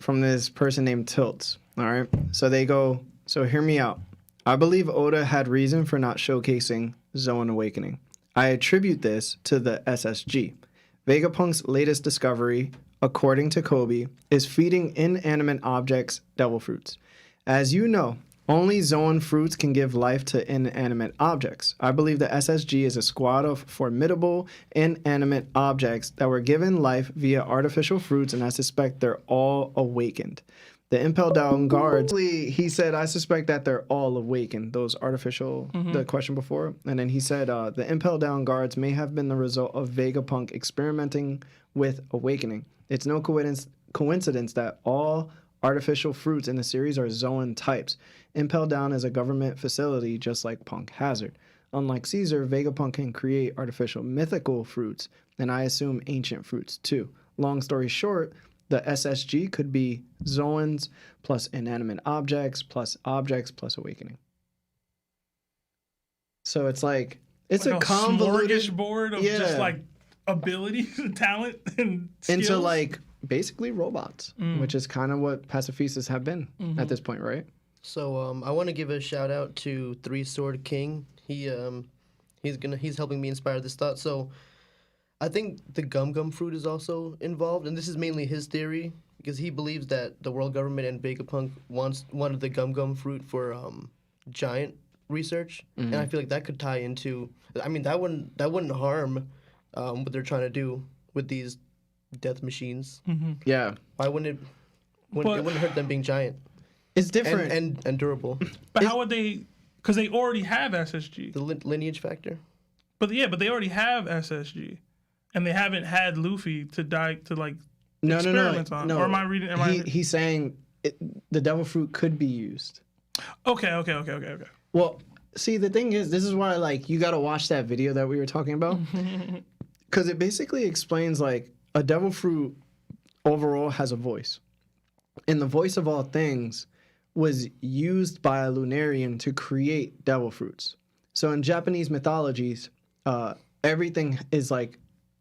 from this person named Tilts. All right. So they go, so hear me out. I believe Oda had reason for not showcasing Zoan Awakening. I attribute this to the SSG. Vegapunk's latest discovery, according to Kobe, is feeding inanimate objects devil fruits. As you know, only Zoan fruits can give life to inanimate objects. I believe the SSG is a squad of formidable inanimate objects that were given life via artificial fruits, and I suspect they're all awakened. The Impel Down guards, he said, I suspect that they're all awakened, those artificial, the question before. And then he said, the Impel Down guards may have been the result of Vegapunk experimenting with awakening. It's no coincidence that all artificial fruits in the series are Zoan types. Impel Down is a government facility just like Punk Hazard. Unlike Caesar, Vegapunk can create artificial mythical fruits, and I assume ancient fruits too. Long story short, the SSG could be Zoans plus inanimate objects plus awakening. So it's like, it's like a convoluted smorgasbord of just like abilities and talent and skills. Into like basically robots, which is kind of what pacifistas have been at this point, right? So I want to give a shout out to Three Sword King. He's helping me inspire this thought. So I think the gum fruit is also involved, and this is mainly his theory because he believes that the world government and Vegapunk wanted the gum fruit for giant research, and I feel like that could tie into. I mean, that wouldn't harm what they're trying to do with these death machines. Yeah. Why wouldn't it? It wouldn't hurt them being giant. It's different and durable. But how would they? Because they already have SSG. The lineage factor. But they already have SSG, and they haven't had Luffy to experiment on. No. Or am I reading? He's saying the devil fruit could be used. Okay. Well, see, the thing is, this is why you got to watch that video that we were talking about, because it basically explains a devil fruit overall has a voice, and the voice of all things was used by a Lunarian to create devil fruits. So in Japanese mythologies, everything is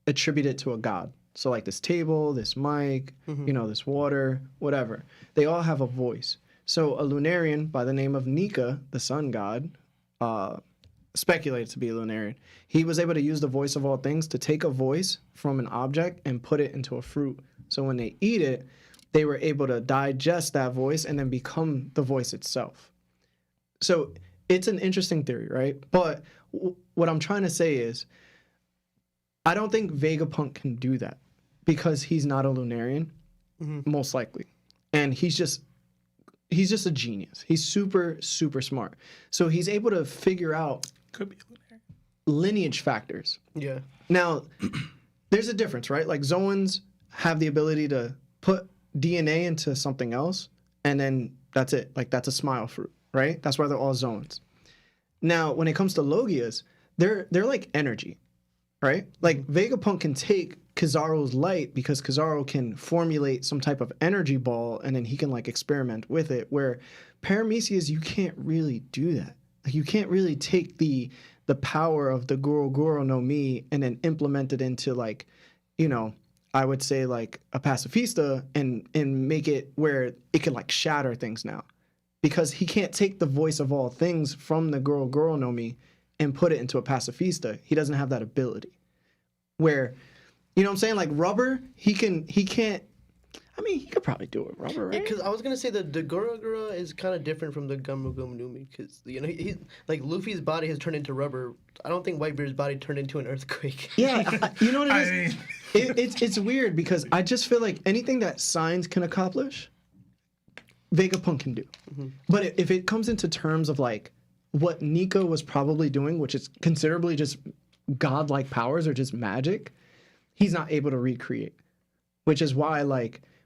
attributed to a god. So this table, this mic, this water, whatever. They all have a voice. So a Lunarian by the name of Nika, the sun god, speculated to be a Lunarian. He was able to use the voice of all things to take a voice from an object and put it into a fruit. So when they eat it, they were able to digest that voice and then become the voice itself. So it's an interesting theory, right? But what I'm trying to say is, I don't think Vegapunk can do that because he's not a Lunarian, most likely. And he's just a genius. He's super, super smart. So he's able to figure out could be Lunarian lineage factors. Yeah. Now, there's a difference, right? Zoans have the ability to put DNA into something else, and then that's it. That's a smile fruit, right? That's why they're all Zoans. Now, when it comes to Logias, they're like energy, right? Vegapunk can take Kizaru's light because Kizaru can formulate some type of energy ball, and then he can experiment with it, where Paramecius, you can't really do that. You can't really take the power of the Goro Goro no Mi and then implement it into I would say a pacifista and make it where it can shatter things now, because he can't take the voice of all things from the Goro Goro no Mi and put it into a pacifista. He doesn't have that ability. Where, you know what I'm saying? Rubber, he can't. I mean, he could probably do it, rubber, right? Because I was gonna say that the Goro Goro is kind of different from the Gumu Gumu Numi, because he Luffy's body has turned into rubber. I don't think Whitebeard's body turned into an earthquake. Yeah, you know what it is? It's weird because I just feel like anything that Signs can accomplish, Vegapunk can do. But if it comes into terms of what Nico was probably doing, which is considerably just godlike powers or just magic, he's not able to recreate. Which is why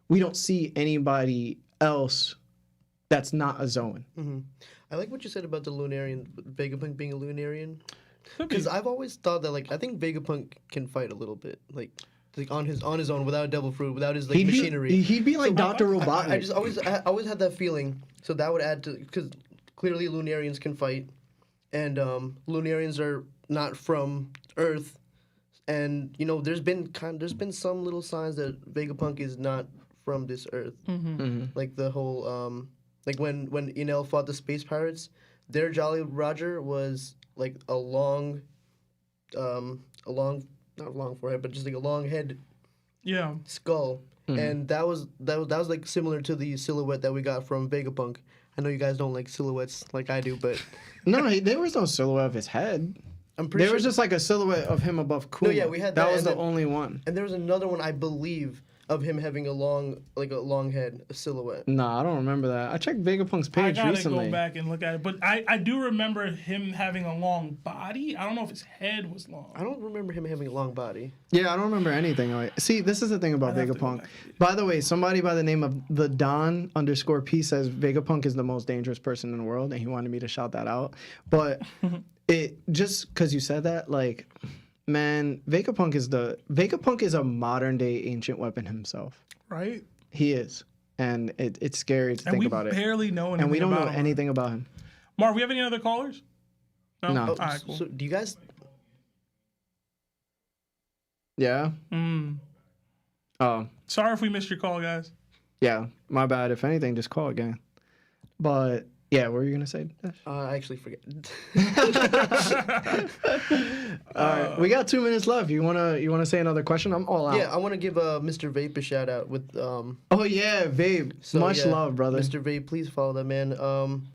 we don't see anybody else that's not a Zoan. I like what you said about the Lunarian, Vegapunk being a Lunarian. Because I've always thought that I think Vegapunk can fight a little bit, on his own without devil fruit, without his machinery. He'd be like Dr. Robotnik. I just always had that feeling. So that would add to, because clearly Lunarians can fight, and Lunarians are not from Earth, and there's been some little signs that Vegapunk is not from this Earth. Mm-hmm. Like the whole like when Enel fought the space pirates, their Jolly Roger was like a long not a long forehead, but just like a long head Yeah. skull. And that was like similar to the silhouette that we got from Vegapunk. I know you guys don't like silhouettes like I do, but No, there was no silhouette of his head. I'm pretty There sure was just like a silhouette of him above Kuma. yeah, we had that. that, Was and the then- only one. and there was another one I believe of him having a long head, a silhouette. Nah, I don't remember that. I checked Vegapunk's I page gotta recently. go back and look at it, but I do remember him having a long body. I don't know if his head was long. I don't remember him having a long body. Yeah, I don't remember anything. Like, see, this is the thing about I'd have to go Vegapunk. back. By the way, somebody by the name of the Don_P says Vegapunk is the most dangerous person in the world, and he wanted me to shout that out. But it just because you said that, like, man, Vegapunk is a modern day ancient weapon himself. Right? He is, and it's scary to And think we about it. barely know anything And we don't know about him. anything about him. Mark, we have any other callers? No. Oh, All right, cool. So do you guys? Yeah. Oh, Sorry if we missed your call, guys. yeah. My bad. If anything, just call again. But yeah, what were you gonna say, Dash? I actually forget. All right, we got 2 minutes left. You wanna say another question? I'm all out. Yeah, I want to give Mr. Vape a shout out with Oh yeah, Vape. so, Much yeah, love, brother. Mr. Vape, please follow that man.